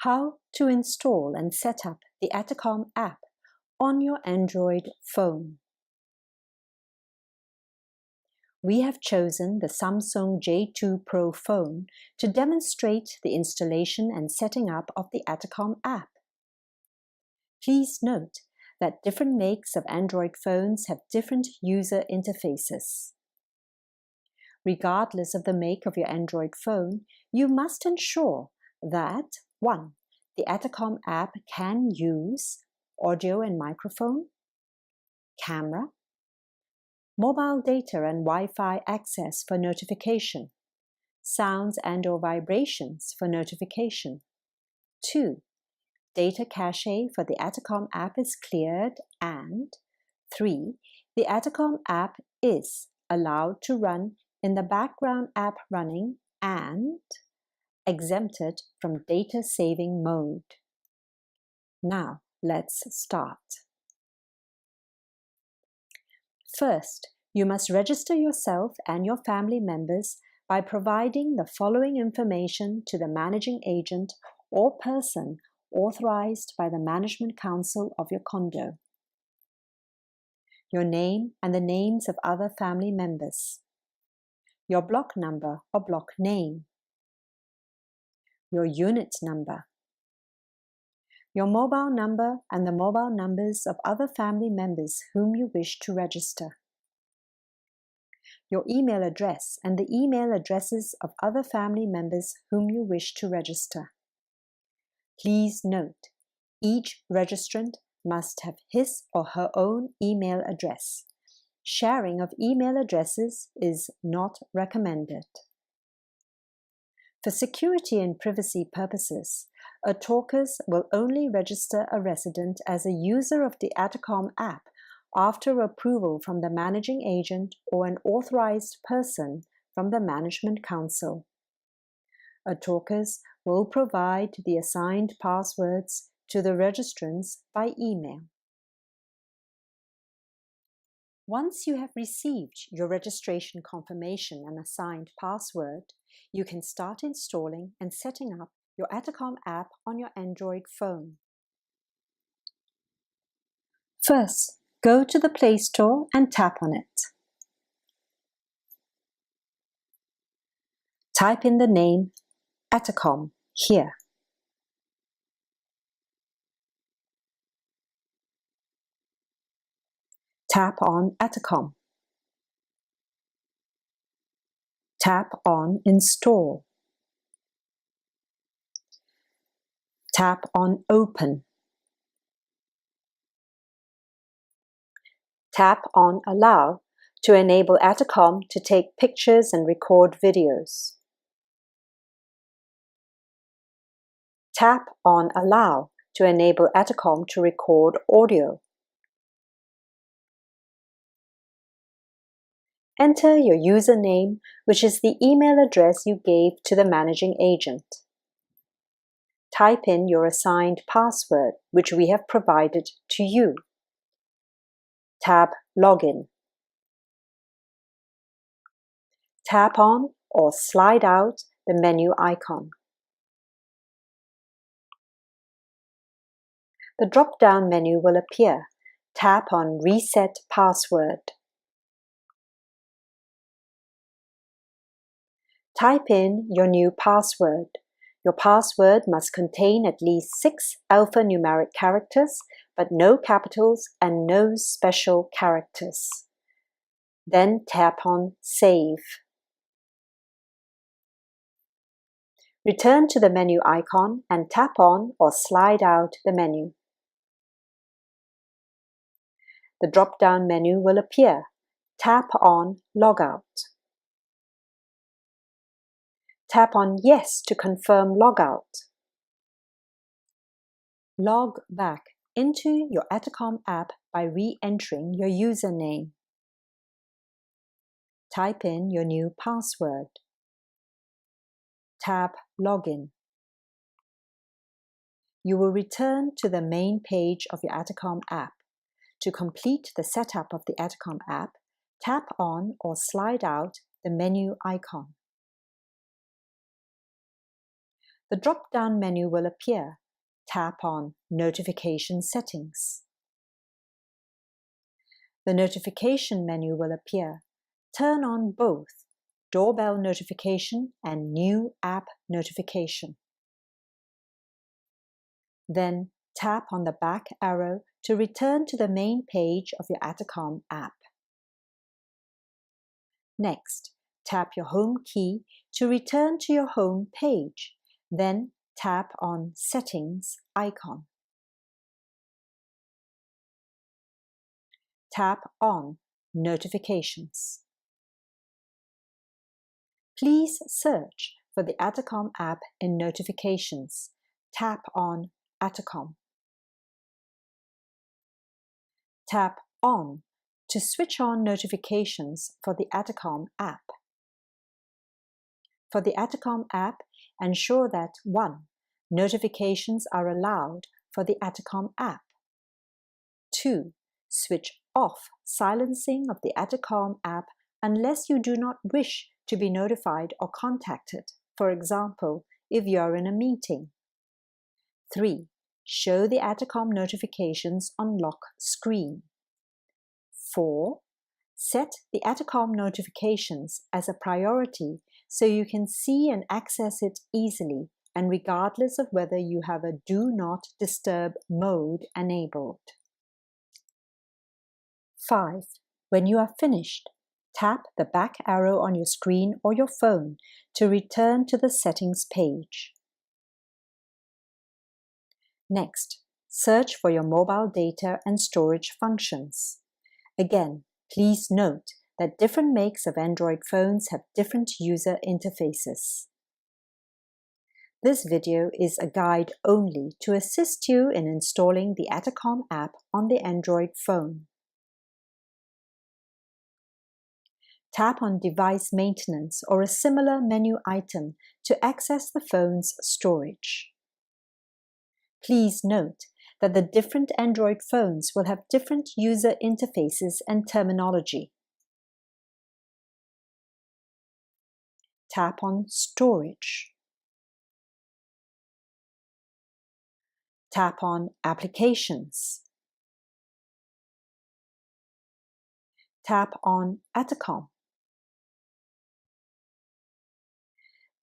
How to install and set up the Atorcom app on your Android phone. We have chosen the Samsung J2 Pro phone to demonstrate the installation and setting up of the Atorcom app. Please note that different makes of Android phones have different user interfaces. Regardless of the make of your Android phone, you must ensure that 1. The Atorcom app can use audio and microphone, camera, mobile data and Wi-Fi access for notification, sounds and/or vibrations for notification. 2. Data cache for the Atorcom app is cleared, and 3. The Atorcom app is allowed to run in the background app running and exempted from data saving mode. Now, let's start. First, you must register yourself and your family members by providing the following information to the managing agent or person authorized by the Management Council of your condo. Your name and the names of other family members. Your block number or block name. Your unit number. Your mobile number and the mobile numbers of other family members whom you wish to register. Your email address and the email addresses of other family members whom you wish to register. Please note, each registrant must have his or her own email address. Sharing of email addresses is not recommended. For security and privacy purposes, Atorcom will only register a resident as a user of the Atorcom app after approval from the managing agent or an authorized person from the Management Council. Atorcom will provide the assigned passwords to the registrants by email. Once you have received your registration confirmation and assigned password, you can start installing and setting up your Atorcom app on your Android phone. First, go to the Play Store and tap on it. Type in the name Atorcom here. Tap on Atorcom. Tap on Install. Tap on Open. Tap on Allow to enable Atorcom to take pictures and record videos. Tap on Allow to enable Atorcom to record audio. Enter your username, which is the email address you gave to the managing agent. Type in your assigned password, which we have provided to you. Tab Login. Tap on or slide out the menu icon. The drop-down menu will appear. Tap on Reset Password. Type in your new password. Your password must contain at least 6 alphanumeric characters, but no capitals and no special characters. Then tap on Save. Return to the menu icon and tap on or slide out the menu. The drop-down menu will appear. Tap on Logout. Tap on Yes to confirm logout. Log back into your Atorcom app by re-entering your username. Type in your new password. Tap Login. You will return to the main page of your Atorcom app. To complete the setup of the Atorcom app, tap on or slide out the menu icon. the drop-down menu will appear. Tap on Notification Settings. The notification menu will appear. Turn on both Doorbell Notification and New App Notification. Then tap on the back arrow to return to the main page of your Atorcom app. Next, tap your Home key to return to your home page. Then tap on Settings icon. Tap on Notifications. Please search for the Atorcom app in Notifications. Tap on Atorcom. Tap On to switch on notifications for the Atorcom app. For the Atorcom app, ensure that 1. Notifications are allowed for the Atorcom app. 2. Switch off silencing of the Atorcom app unless you do not wish to be notified or contacted, for example, if you are in a meeting. 3. Show the Atorcom notifications on lock screen. 4. Set the Atorcom notifications as a priority so you can see and access it easily and regardless of whether you have a Do Not Disturb mode enabled. 5. When you are finished, tap the back arrow on your screen or your phone to return to the settings page. Next, search for your mobile data and storage functions. Again, please note that different makes of Android phones have different user interfaces. This video is a guide only to assist you in installing the Atorcom app on the Android phone. Tap on Device Maintenance or a similar menu item to access the phone's storage. Please note that the different Android phones will have different user interfaces and terminology. Tap on Storage. Tap on Applications. Tap on Atorcom.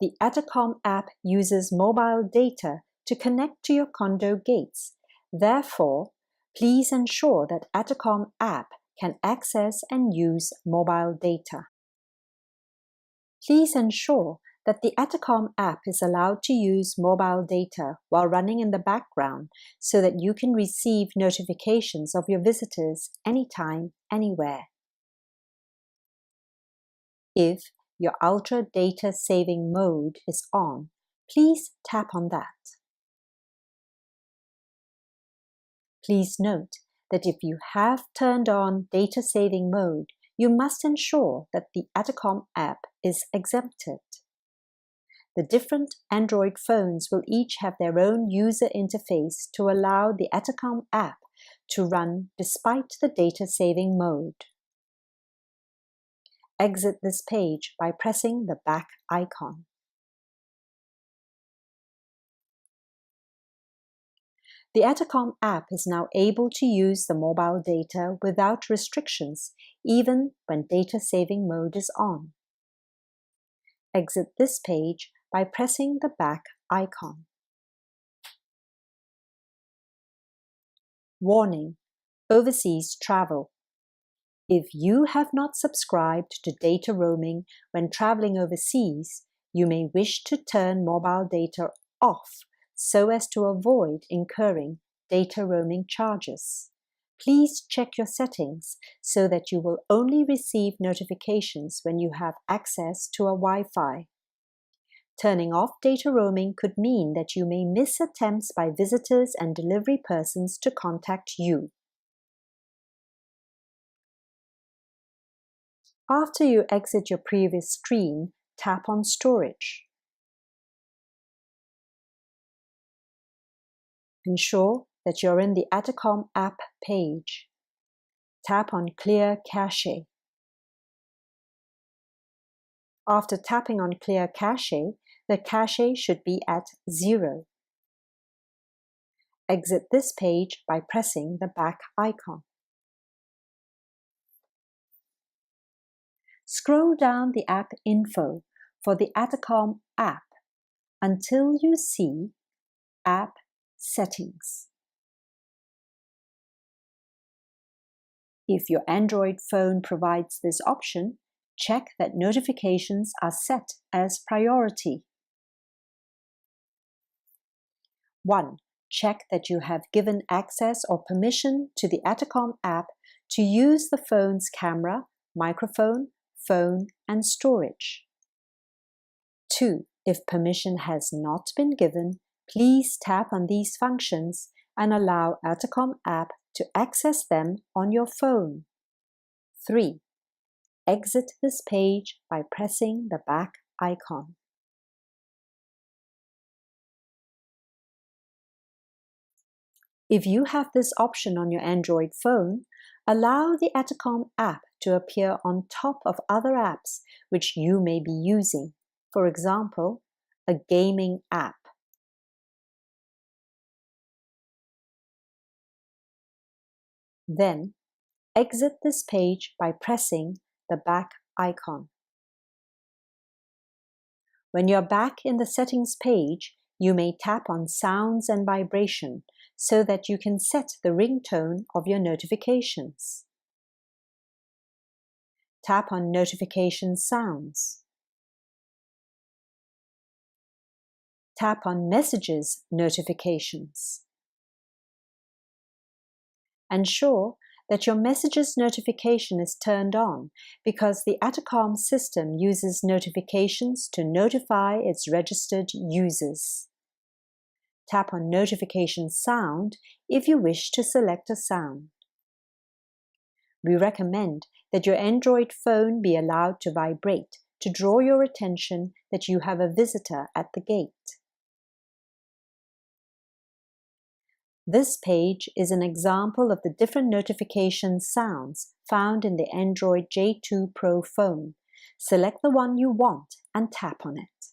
The Atorcom app uses mobile data to connect to your condo gates. Therefore, please ensure that Atorcom app can access and use mobile data. Please ensure that the Atorcom app is allowed to use mobile data while running in the background so that you can receive notifications of your visitors anytime, anywhere. If your Ultra Data Saving mode is on, please tap on that. Please note that if you have turned on Data Saving mode, you must ensure that the Atorcom app is exempted. The different Android phones will each have their own user interface to allow the Atorcom app to run despite the Data Saving mode. Exit this page by pressing the back icon. The Atorcom app is now able to use the mobile data without restrictions, even when data saving mode is on. Exit this page by pressing the back icon. Warning: Overseas travel. If you have not subscribed to data roaming when traveling overseas, you may wish to turn mobile data off so as to avoid incurring data roaming charges. Please check your settings so that you will only receive notifications when you have access to a Wi-Fi. Turning off data roaming could mean that you may miss attempts by visitors and delivery persons to contact you. After you exit your previous screen, tap on Storage. Ensure that you're in the Atorcom app page. Tap on Clear Cache. After tapping on Clear Cache, the cache should be at 0. Exit this page by pressing the back icon. Scroll down the app info for the Atorcom app until you see App Settings. If your Android phone provides this option, check that notifications are set as priority. 1. Check that you have given access or permission to the Atorcom app to use the phone's camera, microphone, phone, and storage. 2. If permission has not been given, please tap on these functions and allow Atorcom app to access them on your phone. 3. Exit this page by pressing the back icon. If you have this option on your Android phone, allow the Atorcom app to appear on top of other apps which you may be using. For example, a gaming app. Then, exit this page by pressing the back icon. When you're back in the settings page, you may tap on Sounds and Vibration so that you can set the ringtone of your notifications. Tap on Notification Sounds. Tap on Messages Notifications. Ensure that your Messages notification is turned on because the Atorcom system uses notifications to notify its registered users. Tap on Notification Sound if you wish to select a sound. We recommend that your Android phone be allowed to vibrate to draw your attention that you have a visitor at the gate. This page is an example of the different notification sounds found in the Android J2 Pro phone. Select the one you want and tap on it.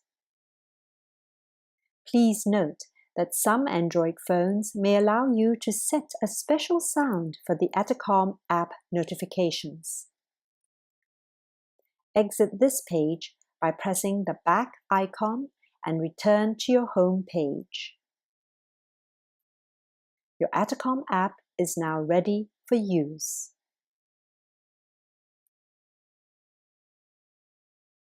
Please note that some Android phones may allow you to set a special sound for the Atorcom app notifications. Exit this page by pressing the back icon and return to your home page. Your Atorcom app is now ready for use.